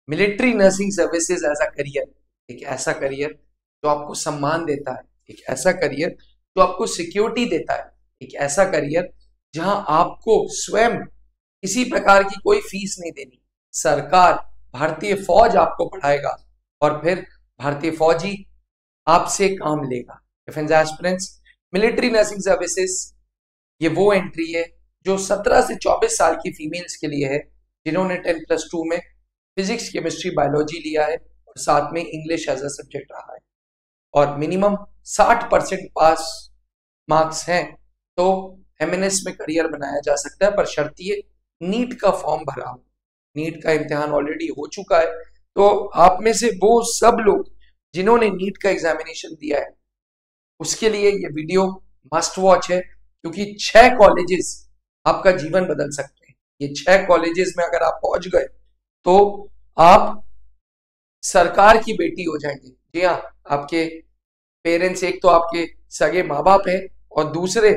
Military nursing services as a career, एक ऐसा career जो आपको सम्मान देता है, एक ऐसा करियर जो आपको सिक्योरिटी देता है, एक ऐसा करियर जहां आपको स्वयं किसी प्रकार की कोई फीस नहीं देनी, सरकार भारतीय फौज आपको पढ़ाएगा और फिर भारतीय फौजी आपसे काम लेगा। Defence aspirants, military nursing services ये वो एंट्री है जो 17 से 24 साल की फीमेल्स के लिए है जिन्होंने 10+2 में फिजिक्स, केमिस्ट्री, बायोलॉजी लिया है और साथ में इंग्लिश एज अ सब्जेक्ट रहा है और मिनिमम 60% पास मार्क्स हैं तो एमएनएस में करियर बनाया जा सकता है, पर शर्त ये नीट का फॉर्म भरा हो। नीट का इम्तिहान ऑलरेडी हो चुका है, तो आप में से वो सब लोग जिन्होंने नीट का एग्जामिनेशन दिया है उसके लिए ये वीडियो मस्ट वॉच है, क्योंकि 6 कॉलेजेस आपका जीवन बदल सकते हैं। ये 6 कॉलेजेस में अगर आप पहुंच गए तो आप सरकार की बेटी हो जाएंगे। जी हाँ, आपके पेरेंट्स एक तो आपके सगे माँ बाप हैं और दूसरे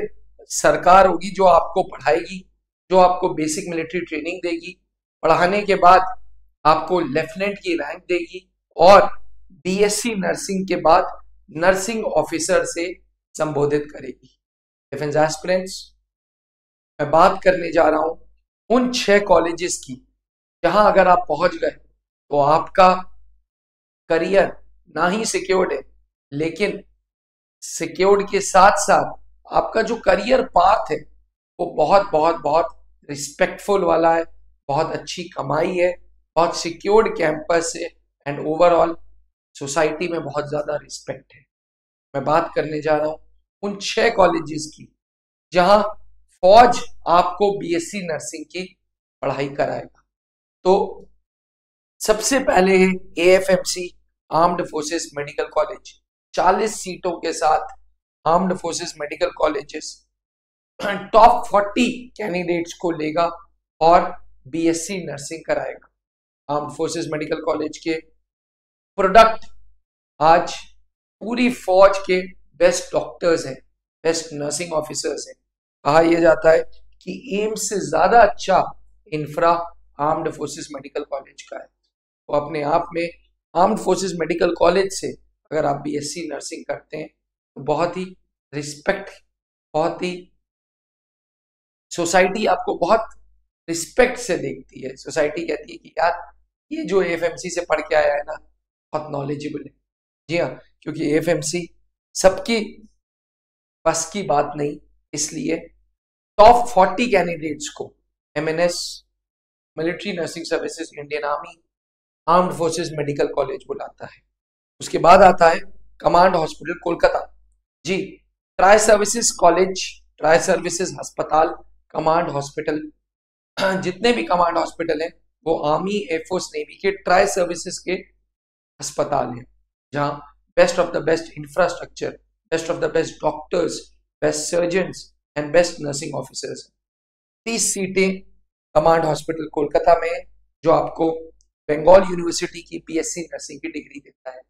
सरकार होगी जो आपको पढ़ाएगी, जो आपको बेसिक मिलिट्री ट्रेनिंग देगी, पढ़ाने के बाद आपको लेफ्टिनेंट की रैंक देगी और बीएससी नर्सिंग के बाद नर्सिंग ऑफिसर से संबोधित करेगी। डिफेंस एस्पिरेंट्स, मैं बात करने जा रहा हूं उन 6 कॉलेजेस की जहां अगर आप पहुंच गए तो आपका करियर ना ही सिक्योर्ड है, लेकिन सिक्योर्ड के साथ साथ आपका जो करियर पाथ है वो बहुत बहुत बहुत रिस्पेक्टफुल वाला है, बहुत अच्छी कमाई है, बहुत सिक्योर्ड कैंपस है एंड ओवरऑल सोसाइटी में बहुत ज्यादा रिस्पेक्ट है। मैं बात करने जा रहा हूं उन 6 कॉलेजेस की जहां फौज आपको बीएससी नर्सिंग की पढ़ाई कराएगा। तो सबसे पहले है AFMC armed forces medical college, 40 सीटों के साथ armed forces medical colleges top 40 candidates को लेगा और बीएससी नर्सिंग कराएगा। आर्म्ड फोर्सेस मेडिकल कॉलेज के प्रोडक्ट आज पूरी फौज के बेस्ट डॉक्टर्स हैं, बेस्ट नर्सिंग ऑफिसर्स हैं। कहा यह जाता है कि एम्स से ज्यादा अच्छा infra armed forces medical college का है। तो अपने आप में आर्म्ड फोर्सेस मेडिकल कॉलेज से अगर आप बीएससी नर्सिंग करते हैं तो बहुत ही रिस्पेक्ट, बहुत ही सोसाइटी आपको बहुत रिस्पेक्ट से देखती है। सोसाइटी कहती है कि यार ये जो एएफएमसी से पढ़ के आया है ना बहुत नॉलेजेबल है। जी हाँ, क्योंकि एएफएमसी सबकी बस की बात नहीं, इसलिए टॉप 40 कैंडिडेट्स को MNS military nursing services Indian army armed forces medical college बुलाता है। उसके बाद आता है कमांड हॉस्पिटल कोलकाता। जी, tri services college, tri services अस्पताल, कमांड हॉस्पिटल, जितने भी कमांड हॉस्पिटल हैं वो आर्मी, एयरफोर्स, नेवी के ट्राई सर्विसेज के अस्पताल हैं जहां best of the best infrastructure, best of the best doctors, best surgeons and best nursing officers. 30 सीटें कमांड हॉस्पिटल कोलकाता में है जो आपको बंगाल यूनिवर्सिटी की बीएससी नर्सिंग की डिग्री देता है।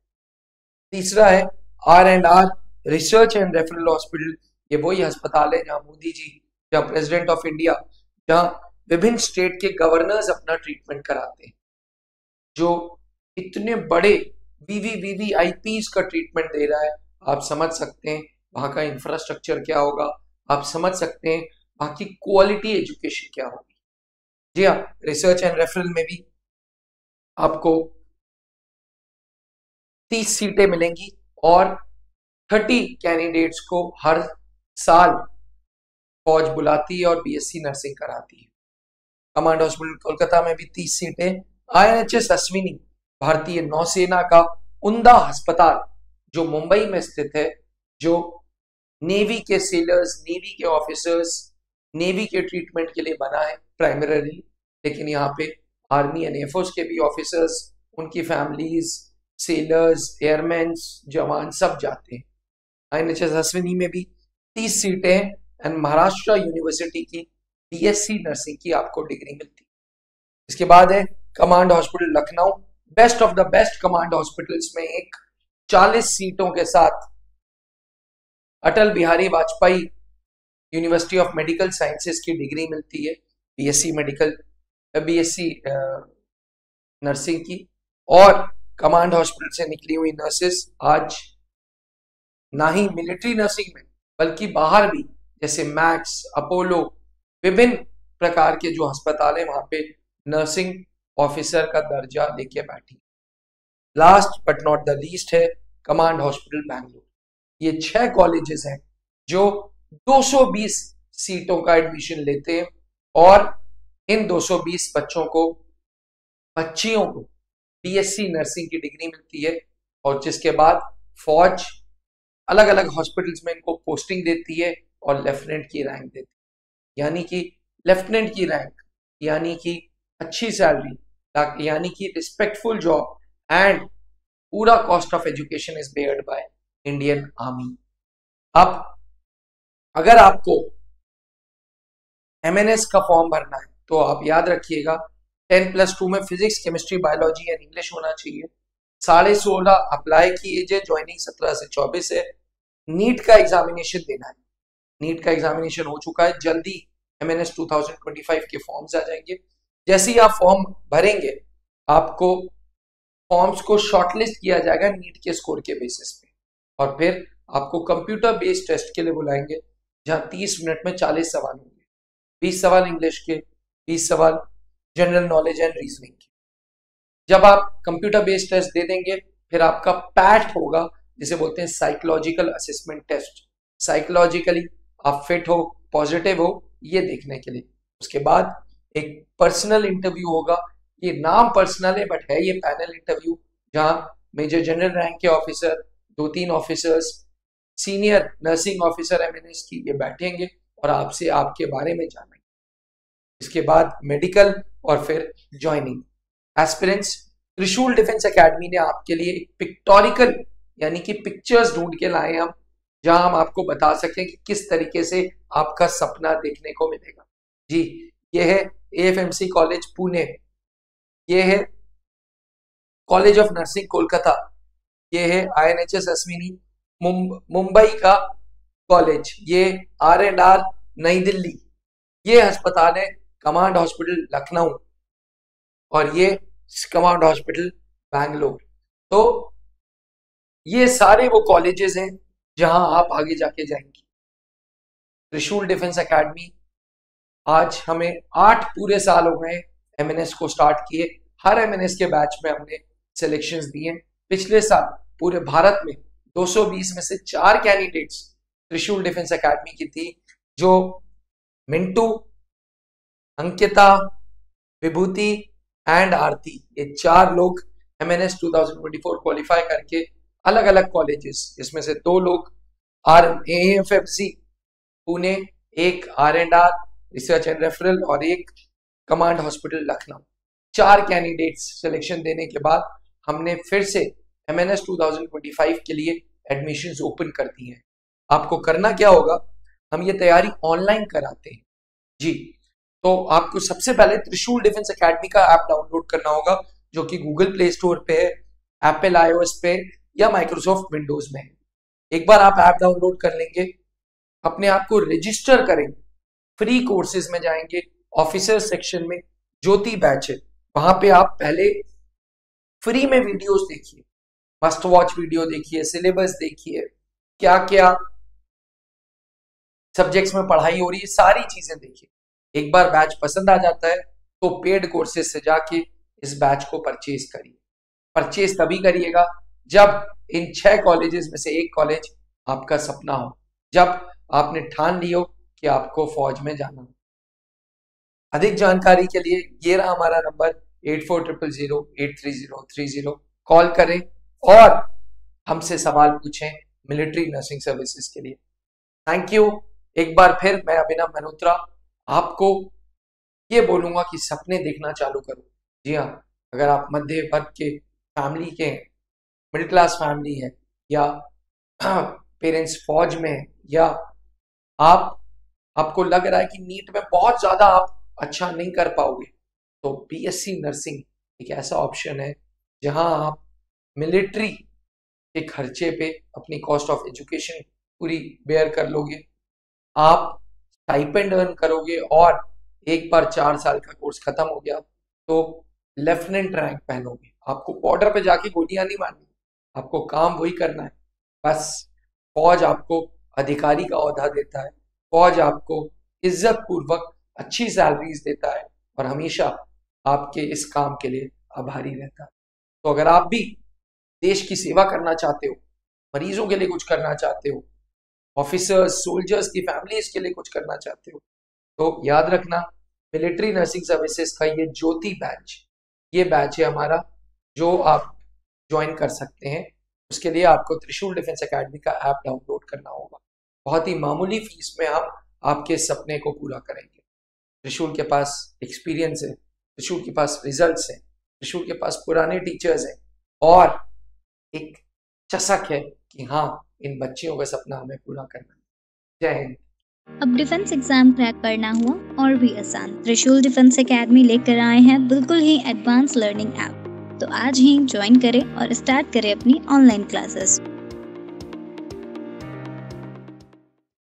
तीसरा है R&R research and referral hospital. ये वही अस्पताल है जहां मोदी जी, जहां प्रेसिडेंट ऑफ इंडिया, जहां विभिन्न स्टेट के गवर्नर्स अपना ट्रीटमेंट कराते हैं, जो इतने बड़े वीवीआईपीज का ट्रीटमेंट दे रहा है। आप समझ सकते हैं वहां का इंफ्रास्ट्रक्चर क्या होगा, आप समझ सकते हैं वहां की क्वालिटी एजुकेशन क्या होगी। जी हाँ, रिसर्च एंड रेफरल में भी आपको 30 सीटें मिलेंगी और 30 कैंडिडेट्स को हर साल फौज बुलाती है और बीएससी नर्सिंग कराती है। कमांड हॉस्पिटल कोलकाता में भी 30 सीटें। आईएनएचएस अश्विनी भारतीय नौसेना का उम्दा अस्पताल जो मुंबई में स्थित है, जो नेवी के सेलर्स, नेवी के ऑफिसर्स, नेवी के ट्रीटमेंट के लिए बना है प्राइमरीली, लेकिन यहाँ पे आर्मी एंड एयरफोर्स के भी ऑफिसर्स, उनकी फैमिलीज, सेलर्स, एयरमैन, जवान सब जाते हैं। आईएनएचएस अश्विनी में भी 30 सीटें हैं एंड महाराष्ट्र यूनिवर्सिटी की बीएससी नर्सिंग की आपको डिग्री मिलती है। इसके बाद है command hospital Lucknow, best of the best command hospitals में एक, 40 सीटों के साथ Atal Bihari Vajpayee university of medical sciences की डिग्री मिलती है बीएससी नर्सिंग की। और कमांड हॉस्पिटल से निकली हुई नर्सेस आज ना ही मिलिट्री नर्सिंग में बल्कि बाहर भी, जैसे मैक्स, अपोलो, विभिन्न प्रकार के जो अस्पताल है वहां पे नर्सिंग ऑफिसर का दर्जा लेके बैठी। Last but not the least है कमांड हॉस्पिटल बैंगलोर। ये 6 कॉलेजेस हैं जो 220 सीटों का एडमिशन लेते हैं और इन 220 बच्चियों को बीएससी नर्सिंग की डिग्री मिलती है और जिसके बाद फौज अलग अलग हॉस्पिटल्स में इनको पोस्टिंग देती है और लेफ्टिनेंट की रैंक देती है। यानी कि लेफ्टिनेंट की रैंक यानी कि अच्छी सैलरी, यानी कि रिस्पेक्टफुल जॉब एंड पूरा cost of education is Baird by Indian army. अब अगर आपको एमएनएस का फॉर्म भरना है तो आप याद रखिएगा 10+2 में physics, chemistry, biology and English होना चाहिए। 16.5 अप्लाई की एज है, ज्वाइनिंग 17 से 24 है। नीट का एग्जामिनेशन देना है, नीट का एग्जामिनेशन हो चुका है, जल्दी एमएनएस 2025 के फॉर्म्स आ जाएंगे। जैसे ही आप फॉर्म भरेंगे आपको फॉर्म्स को शॉर्टलिस्ट किया जाएगा नीट के स्कोर के बेसिस पे और फिर आपको कंप्यूटर बेस्ड टेस्ट के लिए बुलाएंगे जहां 30 मिनट में 40 सवाल होंगे, 20 सवाल इंग्लिश के, 20 सवाल जनरल नॉलेज एंड रीजनिंग के। जब आप कंप्यूटर बेस्ड टेस्ट दे देंगे फिर आपका पैट होगा, जिसे बोलते हैं साइकोलॉजिकल असेसमेंट टेस्ट। साइकोलॉजिकली आप फिट हो, पॉजिटिव हो, ये देखने के लिए। उसके बाद एक पर्सनल इंटरव्यू होगा। ये नाम पर्सनल है बट है ये पैनल इंटरव्यू, जहां मेजर जनरल रैंक के officer, 2-3 officers, senior nursing officer MNS की ये बैठेंगे और आपसे आपके बारे में जानेंगे। इसके बाद मेडिकल और फिर ज्वाइनिंग। एस्पिरेंट्स, त्रिशूल डिफेंस एकेडमी ने आपके लिए एक पिक्टोरिकल यानी कि पिक्चर्स ढूंढ के लाए हम, जहां हम आपको बता सकें कि किस तरीके से आपका सपना देखने को मिलेगा। जी, ये है एएफएमसी कॉलेज पुणे, ये है कॉलेज ऑफ नर्सिंग कोलकाता, ये है आईएनएचएस अश्विनी मुंबई का कॉलेज, ये आर&आर नई दिल्ली, ये अस्पताल है कमांड हॉस्पिटल लखनऊ और ये कमांड हॉस्पिटल बैंगलोर। तो ये सारे वो कॉलेजेस हैं जहां आप आगे जाके जाएंगे। त्रिशूल डिफेंस एकेडमी, आज हमें 8 पूरे साल हो गए एमएनएस को स्टार्ट किए। हर एमएनएस के बैच में हमने सिलेक्शंस दिए। पिछले साल पूरे भारत में 220 में से 4 कैंडिडेट्स त्रिशूल डिफेंस एकेडमी की थी, जो मिंटू, अंकिता, विभूति एंड आरती, ये 4 लोग एमएनएस 2024 क्वालिफाई करके अलग अलग कॉलेजेस, जिसमें से 2 लोग एएफएमसी पुणे, एक आर&आर रिसर्च एंड रेफरल और एक command hospital Lucknow, 4 candidates selection देने के बाद हमने फिर से एमएनएस 2025 के लिए एडमिशंस ओपन कर दी हैं। आपको करना क्या होगा, हम ये तैयारी ऑनलाइन कराते हैं जी। तो आपको सबसे पहले त्रिशूल डिफेंस एकेडमी का ऐप डाउनलोड करना होगा, जो कि गूगल प्ले स्टोर पे है, एप्पल आईओएस पे या माइक्रोसॉफ्ट विंडोज में है। एक बार आप ऐप डाउनलोड कर लेंगे, अपने आप को रजिस्टर करेंगे, फ्री कोर्सेज में जाएंगे, ऑफिसर सेक्शन में ज्योति बैच है, वहां पे आप पहले फ्री में वीडियोस देखिए, मस्ट वॉच वीडियो देखिए, सिलेबस देखिए, क्या क्या सब्जेक्ट्स में पढ़ाई हो रही है, सारी चीजें देखिए। एक बार बैच पसंद आ जाता है तो पेड कोर्सेज से जाके इस बैच को परचेज करिए। परचेज तभी करिएगा जब इन 6 कॉलेजेस में से एक कॉलेज आपका सपना हो, जब आपने ठान लियो कि आपको फौज में जाना हो। अधिक जानकारी के लिए ये रहा हमारा नंबर 8400083030, कॉल करें और हमसे सवाल पूछें मिलिट्री नर्सिंग सर्विसेज के लिए। Thank you. एक बार फिर मैं अभिनव मल्होत्रा आपको ये बोलूंगा कि सपने देखना चालू करो। जी हाँ, अगर आप मध्य वर्ग के फैमिली के, मिडिल क्लास फैमिली है, या पेरेंट्स फौज में है, या आपको लग रहा है कि नीट में बहुत ज्यादा आप अच्छा नहीं कर पाओगे, तो बीएससी नर्सिंग एक ऐसा ऑप्शन है जहां आप मिलिट्री के खर्चे पे अपनी कॉस्ट ऑफ एजुकेशन पूरी बेयर कर लोगे, आप स्टाइपेंड अर्न करोगे और एक बार 4 साल का कोर्स खत्म हो गया तो लेफ्टिनेंट रैंक पहनोगे। आपको बॉर्डर पे जाके गोलियां नहीं मारनी, आपको काम वही करना है। बस फौज आपको अधिकारी का ओहदा देता है, फौज आपको इज्जत पूर्वक अच्छी सैलरीज देता है और हमेशा आपके इस काम के लिए आभारी रहता है। तो अगर आप भी देश की सेवा करना चाहते हो, मरीजों के लिए कुछ करना चाहते हो, ऑफिसर्स सोल्जर्स की फैमिलीज के लिए कुछ करना चाहते हो, तो याद रखना मिलिट्री नर्सिंग सर्विसेज का ये ज्योति बैच, ये बैच है हमारा जो आप ज्वाइन कर सकते हैं। उसके लिए आपको त्रिशूल डिफेंस एकेडमी का ऐप डाउनलोड करना होगा। बहुत ही मामूली फीस में हम आपके सपने को पूरा करेंगे। त्रिशूल के पास एक्सपीरियंस है, त्रिशूल के पास रिजल्ट्स हैं, त्रिशूल के पास पुराने टीचर्स हैं और एक चसक है कि हाँ, इन बच्चियों का सपना हमें पूरा करना है। जय हिंद। अब डिफेंस एग्जाम क्रैक करना हुआ और भी आसान। त्रिशूल डिफेंस एकेडमी लेकर आए हैं बिल्कुल ही एडवांस लर्निंग ऐप। तो आज ही ज्वाइन करें और स्टार्ट करें अपनी ऑनलाइन क्लासेस।